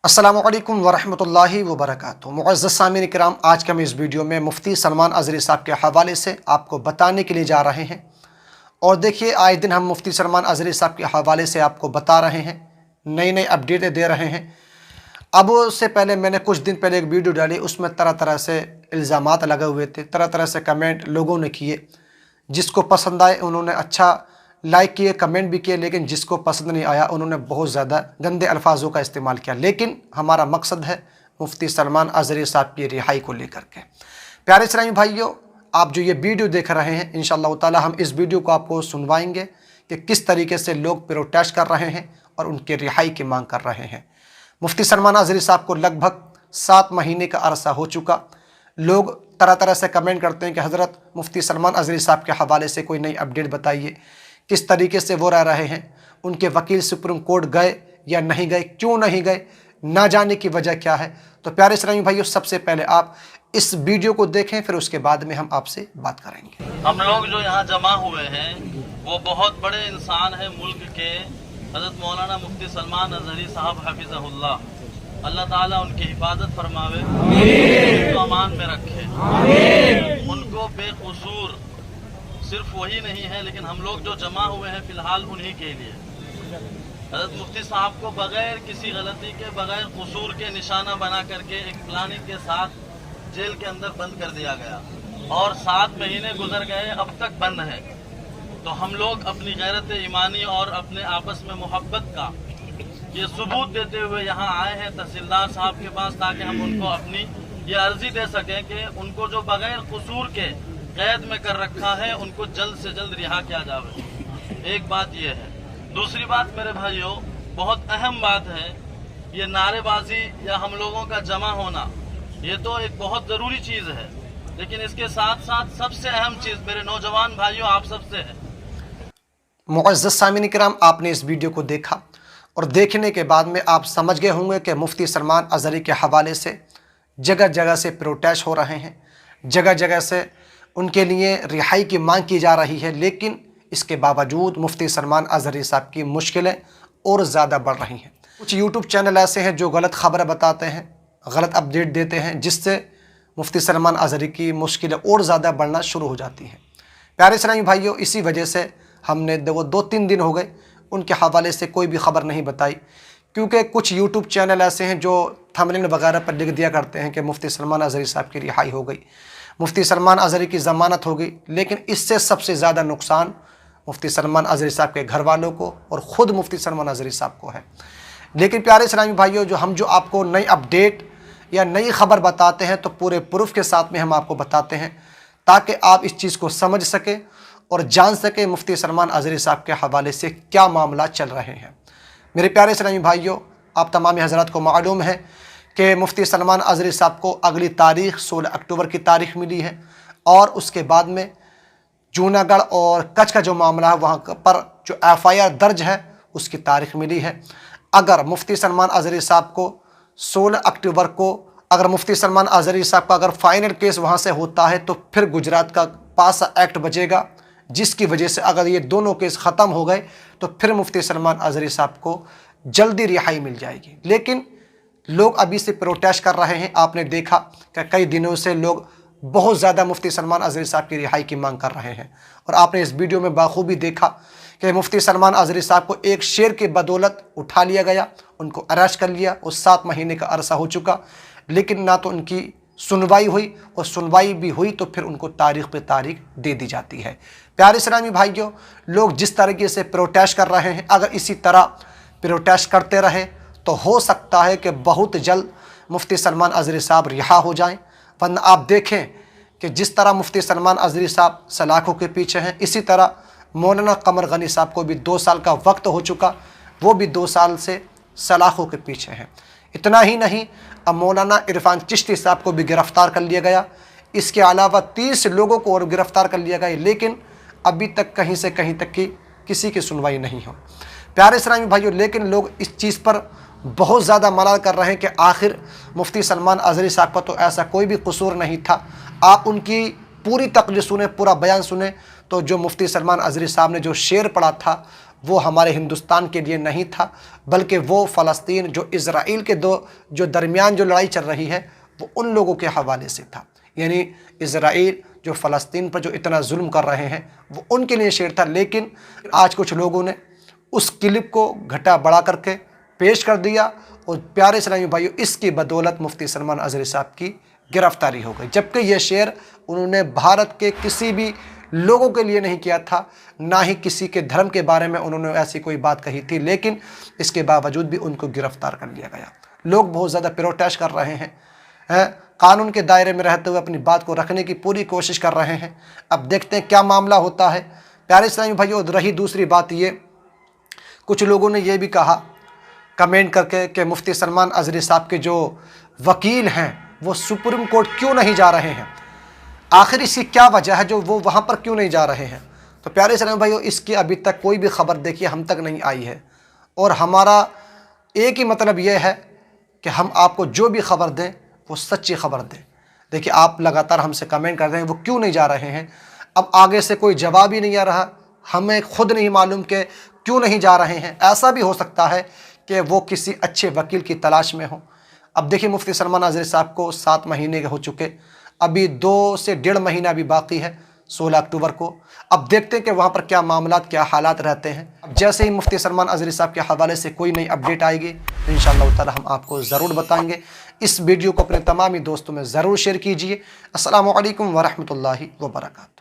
अस्सलामु अलैकुम वरहमतुल्लाहि वबरकातुहू। मुअज़्ज़ज़ सामीन किराम, आज के हम इस वीडियो में मुफ्ती सलमान अज़हरी साहब के हवाले से आपको बताने के लिए जा रहे हैं। और देखिए, आए दिन हम मुफ्ती सलमान अज़हरी साहब के हवाले से आपको बता रहे हैं, नई नई अपडेटें दे रहे हैं। अब उससे पहले मैंने कुछ दिन पहले एक वीडियो डाली, उसमें तरह तरह से इल्ज़ामात लगे हुए थे, तरह तरह से कमेंट लोगों ने किए। जिसको पसंद आए उन्होंने अच्छा लाइक किए, कमेंट भी किए, लेकिन जिसको पसंद नहीं आया उन्होंने बहुत ज़्यादा गंदे अल्फाजों का इस्तेमाल किया। लेकिन हमारा मकसद है मुफ्ती सलमान अज़हरी साहब की रिहाई को लेकर के। प्यारे इस्लामी भाइयों, आप जो ये वीडियो देख रहे हैं, इंशाअल्लाह ताला हम इस वीडियो को आपको सुनवाएंगे कि किस तरीके से लोग प्रोटेस्ट कर रहे हैं और उनकी रिहाई की मांग कर रहे हैं। मुफ्ती सलमान अज़हरी साहब को लगभग 7 महीने का अरसा हो चुका। लोग तरह तरह से कमेंट करते हैं कि हज़रत मुफ्ती सलमान अज़हरी साहब के हवाले से कोई नई अपडेट बताइए, किस तरीके से वो रह रहे हैं, उनके वकील सुप्रीम कोर्ट गए या नहीं गए, क्यों नहीं गए, ना जाने की वजह क्या है। तो प्यारे इस्लामी भाइयों, सबसे पहले आप इस वीडियो को देखें, फिर उसके बाद में हम आपसे बात करेंगे। हम लोग जो यहाँ जमा हुए हैं वो बहुत बड़े इंसान हैं मुल्क के, हज़रत मौलाना मुफ्ती सलमान अज़हरी साहब हफिज़हुल्लाह। अल्लाह ताला उनकी हिफाजत फरमावे, उनको अमान में रखे। उनको बेकसूर सिर्फ वही नहीं है, लेकिन हम लोग जो जमा हुए हैं फिलहाल उन्हीं के लिए। हज़रत मुफ्ती साहब को बगैर किसी गलती के, बगैर कसूर के निशाना बना करके एक प्लानिंग के साथ जेल के अंदर बंद कर दिया गया और 7 महीने गुजर गए, अब तक बंद है। तो हम लोग अपनी गैरत ईमानी और अपने आपस में मोहब्बत का ये सबूत देते हुए यहाँ आए हैं तहसीलदार साहब के पास, ताकि हम उनको अपनी ये अर्जी दे सकें कि उनको जो बगैर कसूर के कैद में कर रखा है उनको जल्द से जल्द रिहा किया जाए। एक बात यह है। दूसरी बात मेरे भाइयों, बहुत अहम बात है, ये नारेबाजी या हम लोगों का जमा होना ये तो एक बहुत ज़रूरी चीज़ है, लेकिन इसके साथ साथ सबसे अहम चीज़ मेरे नौजवान भाइयों आप सबसे है। मुअज़्ज़ज़ सामीन किराम, आपने इस वीडियो को देखा और देखने के बाद में आप समझ गए होंगे कि मुफ्ती सलमान अज़हरी के हवाले से जगह जगह से प्रोटेस्ट हो रहे हैं, जगह जगह से उनके लिए रिहाई की मांग की जा रही है। लेकिन इसके बावजूद मुफ्ती सलमान अज़हरी साहब की मुश्किलें और ज़्यादा बढ़ रही हैं। कुछ यूट्यूब चैनल ऐसे हैं जो गलत खबर बताते हैं, गलत अपडेट देते हैं, जिससे मुफ्ती सलमान अज़हरी की मुश्किलें और ज़्यादा बढ़ना शुरू हो जाती हैं। प्यारे इस्लामी भाइयों, इसी वजह से हमने 2-3 दिन हो गए उनके हवाले से कोई भी ख़बर नहीं बताई, क्योंकि कुछ यूट्यूब चैनल ऐसे हैं जो थंबनेल वगैरह पर लिख दिया करते हैं कि मुफ्ती सलमान अज़हरी साहब की रिहाई हो गई, मुफ्ती सलमान अज़हरी की ज़मानत हो गई। लेकिन इससे सबसे ज़्यादा नुकसान मुफ्ती सलमान अज़हरी साहब के घर वालों को और ख़ुद मुफ्ती सलमान अज़हरी साहब को है। लेकिन प्यारे इस्लामी भाइयों, जो आपको नई अपडेट या नई ख़बर बताते हैं तो पूरे प्रूफ के साथ में हम आपको बताते हैं, ताकि आप इस चीज़ को समझ सकें और जान सकें मुफ्ती सलमान अज़हरी साहब के हवाले से क्या मामला चल रहे हैं। मेरे प्यारे इस्लामी भाइयों, आप तमाम हज़रात को मालूम है कि मुफ्ती सलमान अज़हरी साहब को अगली तारीख़ 16 अक्टूबर की तारीख़ मिली है, और उसके बाद में जूनागढ़ और कच्छ का जो मामला है वहाँ पर जो FIR दर्ज है उसकी तारीख़ मिली है। अगर मुफ्ती सलमान अज़हरी साहब को 16 अक्टूबर को, अगर मुफ्ती सलमान अज़हरी साहब का अगर फाइनल केस वहाँ से होता है तो फिर गुजरात का पासा एक्ट बचेगा, जिसकी वजह से अगर ये दोनों केस ख़त्म हो गए तो फिर मुफ्ती सलमान अज़हरी साहब को जल्दी रिहाई मिल जाएगी। लेकिन लोग अभी से प्रोटेस्ट कर रहे हैं। आपने देखा कि कई दिनों से लोग बहुत ज़्यादा मुफ्ती सलमान अज़हरी साहब की रिहाई की मांग कर रहे हैं, और आपने इस वीडियो में बाखूबी देखा कि मुफ्ती सलमान अज़हरी साहब को एक शेर की बदौलत उठा लिया गया, उनको अरेस्ट कर लिया, और 7 महीने का अरसा हो चुका, लेकिन ना तो उनकी सुनवाई हुई, और सुनवाई भी हुई तो फिर उनको तारीख़ पे तारीख़ दे दी जाती है। प्यारे इस्लामी भाइयों, लोग जिस तरीके से प्रोटेस्ट कर रहे हैं, अगर इसी तरह प्रोटेस्ट करते रहे तो हो सकता है कि बहुत जल्द मुफ्ती सलमान अज़हरी साहब रिहा हो जाएं। वरना आप देखें कि जिस तरह मुफ्ती सलमान अज़हरी साहब सलाखों के पीछे हैं, इसी तरह मौलाना कमर गनी साहब को भी 2 साल का वक्त हो चुका, वो भी 2 साल से सलाखों के पीछे हैं। इतना ही नहीं, अब मौलाना इरफान चिश्ती साहब को भी गिरफ़्तार कर लिया गया, इसके अलावा 30 लोगों को और गिरफ़्तार कर लिया गया, लेकिन अभी तक कहीं से कहीं तक की किसी की सुनवाई नहीं हो। प्यारे इस्लामी भाइयों, लेकिन लोग इस चीज़ पर बहुत ज़्यादा मलाल कर रहे हैं कि आखिर मुफ्ती सलमान अज़हरी साहब का तो ऐसा कोई भी कसूर नहीं था। आप उनकी पूरी तकरीर सुने, पूरा बयान सुने, तो जो मुफ्ती सलमान अज़हरी साहब ने जो शेर पढ़ा था वो हमारे हिंदुस्तान के लिए नहीं था, बल्कि वो फ़लस्तीन जो इज़राइल के जो दरमियान जो लड़ाई चल रही है वो उन लोगों के हवाले से था। यानी इज़राइल जो फ़लस्तीन पर जो इतना जुल्म कर रहे हैं वो उनके लिए शेर था। लेकिन आज कुछ लोगों ने उस क्लिप को घटा बढ़ा करके पेश कर दिया और प्यारे इस्लामी भाइयों, इसकी बदौलत मुफ्ती सलमान अज़हरी साहब की गिरफ्तारी हो गई। जबकि यह शेर उन्होंने भारत के किसी भी लोगों के लिए नहीं किया था, ना ही किसी के धर्म के बारे में उन्होंने ऐसी कोई बात कही थी, लेकिन इसके बावजूद भी उनको गिरफ्तार कर लिया गया। लोग बहुत ज़्यादा प्रोटेस्ट कर रहे हैं, कानून के दायरे में रहते हुए अपनी बात को रखने की पूरी कोशिश कर रहे हैं। अब देखते हैं क्या मामला होता है। प्यारे इस्लामी भाइयों, रही दूसरी बात ये, कुछ लोगों ने ये भी कहा कमेंट करके कि मुफ्ती सलमान अज़हरी साहब के जो वकील हैं वो सुप्रीम कोर्ट क्यों नहीं जा रहे हैं, आखिर इसकी क्या वजह है जो वो वहाँ पर क्यों नहीं जा रहे हैं। तो प्यारे इस्लामी भाइयों, इसकी अभी तक कोई भी ख़बर देखिए हम तक नहीं आई है, और हमारा एक ही मतलब ये है कि हम आपको जो भी ख़बर दें वो सच्ची ख़बर दें। देखिए, आप लगातार हमसे कमेंट कर रहे हैं वो क्यों नहीं जा रहे हैं, अब आगे से कोई जवाब ही नहीं आ रहा, हमें खुद नहीं मालूम कि क्यों नहीं जा रहे हैं। ऐसा भी हो सकता है कि वो किसी अच्छे वकील की तलाश में हो। अब देखिए, मुफ्ती सलमान अज़हरी साहब को 7 महीने के हो चुके, अभी 2 से 1.5 महीना भी बाकी है 16 अक्टूबर को। अब देखते हैं कि वहाँ पर क्या मामलात, क्या हालात रहते हैं। अब जैसे ही मुफ्ती सलमान अज़हरी साहब के हवाले से कोई नई अपडेट आएगी तो इंशाअल्लाह ताला हम आपको ज़रूर बताएंगे। इस वीडियो को अपने तमामी दोस्तों में ज़रूर शेयर कीजिए। अस्सलामु अलैकुम व रहमतुल्लाहि व बरकातुहू।